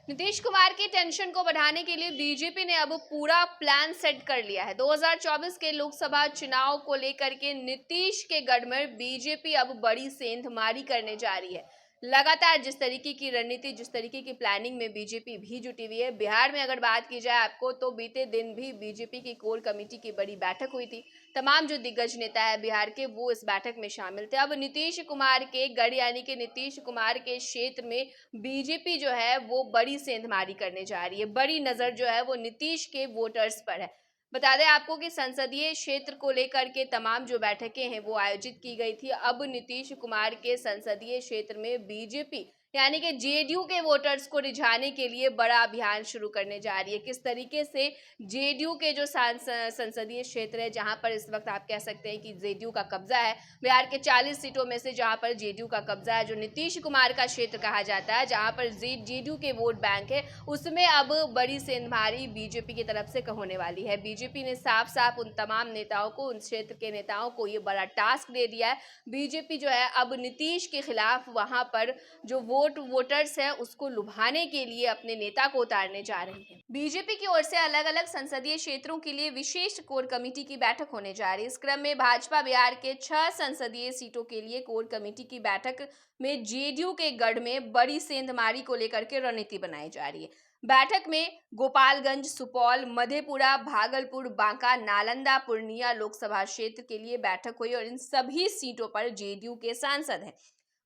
नीतीश कुमार की टेंशन को बढ़ाने के लिए बीजेपी ने अब पूरा प्लान सेट कर लिया है। 2024 के लोकसभा चुनाव को लेकर के नीतीश के गढ़ में बीजेपी अब बड़ी सेंधमारी करने जा रही है। लगातार जिस तरीके की रणनीति, जिस तरीके की प्लानिंग में बीजेपी भी जुटी हुई है। बिहार में अगर बात की जाए आपको, तो बीते दिन भी बीजेपी की कोर कमेटी की बड़ी बैठक हुई थी। तमाम जो दिग्गज नेता है बिहार के, वो इस बैठक में शामिल थे। अब नीतीश कुमार के गढ़ यानी कि नीतीश कुमार के क्षेत्र में बीजेपी जो है वो बड़ी सेंधमारी करने जा रही है। बड़ी नजर जो है वो नीतीश के वोटर्स पर है। बता दें आपको कि संसदीय क्षेत्र को लेकर के तमाम जो बैठकें हैं वो आयोजित की गई थी। अब नीतीश कुमार के संसदीय क्षेत्र में बीजेपी यानी कि जेडीयू के वोटर्स को रिझाने के लिए बड़ा अभियान शुरू करने जा रही है। किस तरीके से जेडीयू के जो संसदीय क्षेत्र है, जहां पर इस वक्त आप कह सकते हैं कि जेडीयू का कब्जा है, बिहार के 40 सीटों में से जहां पर जेडीयू का कब्जा है, जो नीतीश कुमार का क्षेत्र कहा जाता है, जहां पर जेडीयू के वोट बैंक है, उसमें अब बड़ी सेंधमारी बीजेपी की तरफ से होने वाली है। बीजेपी ने साफ साफ उन तमाम नेताओं को, उन क्षेत्र के नेताओं को ये बड़ा टास्क दे दिया है। बीजेपी जो है अब नीतीश के खिलाफ वहां पर जो वोटर्स है उसको लुभाने के लिए अपने नेता को उतारने जा रही है। बीजेपी की ओर से अलग अलग संसदीय क्षेत्रों के लिए विशेष कोर कमेटी की बैठक होने जा रही है। इस क्रम में भाजपा बिहार के 6 संसदीय सीटों के लिए कोर कमेटी की बैठक में जेडीयू के गढ़ में बड़ी सेंधमारी को लेकर के रणनीति बनाई जा रही है। बैठक में गोपालगंज, सुपौल, मधेपुरा, भागलपुर, बांका, नालंदा, पूर्णिया लोकसभा क्षेत्र के लिए बैठक हुई और इन सभी सीटों पर जेडीयू के सांसद हैं।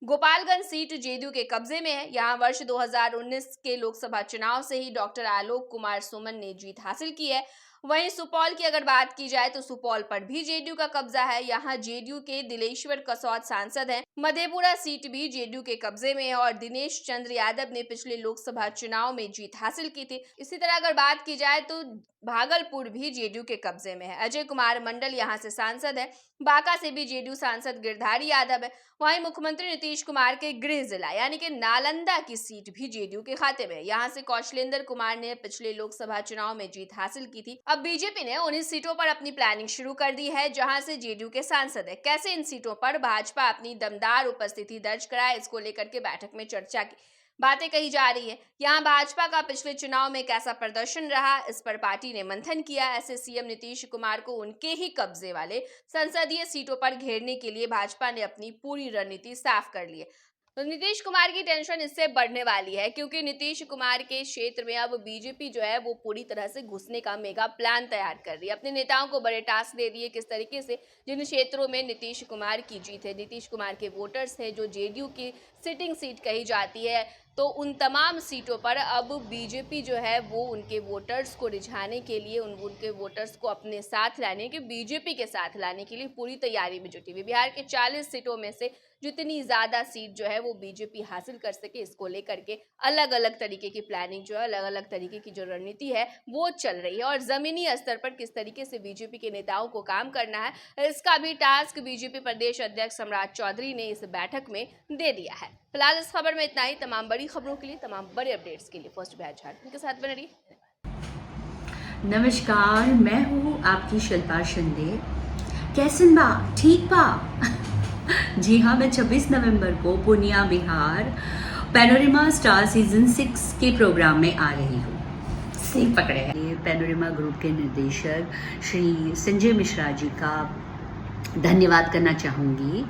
गोपालगंज सीट जेडीयू के कब्जे में है। यहां वर्ष 2019 के लोकसभा चुनाव से ही डॉक्टर आलोक कुमार सुमन ने जीत हासिल की है। वहीं सुपौल की अगर बात की जाए तो सुपौल पर भी जेडीयू का कब्जा है। यहां जेडीयू के दिलेश्वर कसौत सांसद हैं। मधेपुरा सीट भी जेडीयू के कब्जे में है और दिनेश चंद्र यादव ने पिछले लोकसभा चुनाव में जीत हासिल की थी। इसी तरह अगर बात की जाए तो भागलपुर भी जेडीयू के कब्जे में है। अजय कुमार मंडल यहां से सांसद है। बांका से भी जेडीयू सांसद गिरधारी यादव है। वहीं मुख्यमंत्री नीतीश कुमार के गृह जिला यानी कि नालंदा की सीट भी जेडीयू के खाते में है। यहाँ से कौशलेंद्र कुमार ने पिछले लोकसभा चुनाव में जीत हासिल की थी। अब बीजेपी ने उन सीटों पर अपनी प्लानिंग शुरू कर दी है जहां से जेडीयू के सांसद है। कैसे इन सीटों पर भाजपा अपनी दमदार उपस्थिति दर्ज कराए, इसको लेकर के बैठक में चर्चा की बातें कही जा रही है। यहाँ भाजपा का पिछले चुनाव में कैसा प्रदर्शन रहा, इस पर पार्टी ने मंथन किया। ऐसे सीएम नीतीश कुमार को उनके ही कब्जे वाले संसदीय सीटों पर घेरने के लिए भाजपा ने अपनी पूरी रणनीति साफ कर ली है। तो नीतीश कुमार की टेंशन इससे बढ़ने वाली है, क्योंकि नीतीश कुमार के क्षेत्र में अब बीजेपी जो है वो पूरी तरह से घुसने का मेगा प्लान तैयार कर रही है। अपने नेताओं को बड़े टास्क दे दिए किस तरीके से जिन क्षेत्रों में नीतीश कुमार की जीत है, नीतीश कुमार के वोटर्स हैं, जो जेडीयू की सिटिंग सीट कही जाती है, तो उन तमाम सीटों पर अब बीजेपी जो है वो उनके वोटर्स को रिझाने के लिए, उनके वोटर्स को अपने साथ लाने के, बीजेपी के साथ लाने के लिए पूरी तैयारी में जुटी हुई। बिहार के 40 सीटों में से जितनी ज्यादा सीट जो है वो बीजेपी हासिल कर सके, इसको लेकर के अलग अलग तरीके की प्लानिंग जो है, अलग अलग तरीके की जो रणनीति है वो चल रही है। और जमीनी स्तर पर किस तरीके से बीजेपी के नेताओं को काम करना है, इसका भी टास्क बीजेपी प्रदेश अध्यक्ष सम्राट चौधरी ने इस बैठक में दे दिया है। फिलहाल इस खबर में इतना ही। तमाम बड़ी खबरों के लिए, तमाम बड़े अपडेट्स के लिए फर्स्ट बिहार झारखंड के साथ बने रहिए। नमस्कार, मैं हूँ आपकी शिल्पा शिंदे। कैसन बा? ठीक बा? जी हाँ, मैं 26 नवंबर को Purnia Bihar panorama star season 6 के प्रोग्राम में आ रही हूँ। सही पकड़े हैं। ये पैनोरमा ग्रुप के निर्देशक श्री संजय मिश्रा जी का धन्यवाद करना चाहूँगी।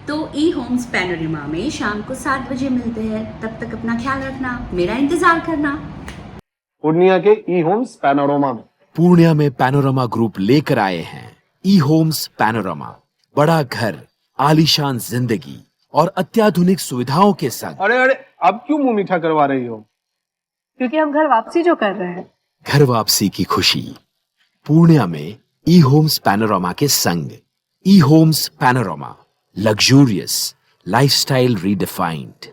तो ई होम्स पैनोरमा में शाम को 7 बजे मिलते हैं। तब तक अपना ख्याल रखना, मेरा इंतजार करना। पूर्णिया के ई होम्स पैनोरमा में पूर्णिया में पैनोरमा ग्रुप लेकर आए हैं ई होम्स पैनोरमा। बड़ा घर, आलीशान जिंदगी और अत्याधुनिक सुविधाओं के संग। अरे अब क्यों मुंह मीठा करवा रही हो? क्योंकि हम घर वापसी जो कर रहे हैं। घर वापसी की खुशी पूर्णिया में ई होम्स पैनोरमा के संग। E homes panorama, luxurious lifestyle redefined.